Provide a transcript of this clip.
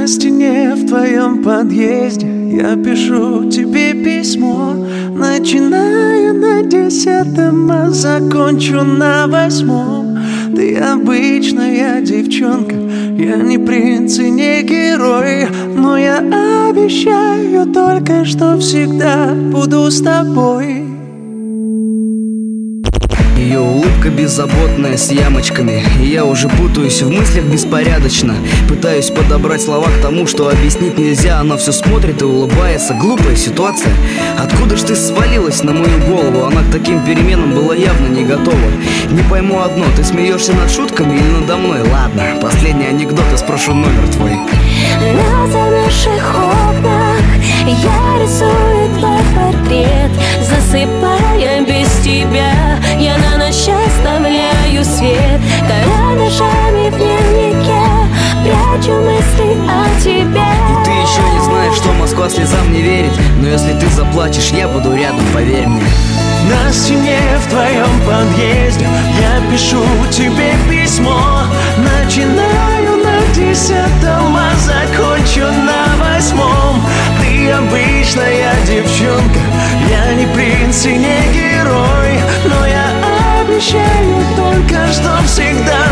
На стене в твоем подъезде я пишу тебе письмо. Начинаю на 10-м, а закончу на 8-м. Ты обычная девчонка, я не принц и не герой, но я обещаю только, что всегда буду с тобой. Ее улыбка беззаботная, с ямочками, и я уже путаюсь в мыслях беспорядочно. Пытаюсь подобрать слова к тому, что объяснить нельзя. Она все смотрит и улыбается. Глупая ситуация. Откуда ж ты свалилась на мою голову? Она к таким переменам была явно не готова. Не пойму одно, ты смеешься над шутками или надо мной? Ладно, последний анекдот, и спрошу номер твой. На замерзших окнах я рисую твой портрет, засыпая без тебя. Я на ночь оставляю свет, карандашами в дневнике прячу мысли о тебе. И ты еще не знаешь, что Москва слезам не верит, но если ты заплачешь, я буду рядом, поверь мне. На стене в твоем подъезде я пишу тебе письмо. Начинаю на 10-м, а закончу на 8-м. Ты обычная девчонка, я не принц и не герой, но я обещаю только, что всегда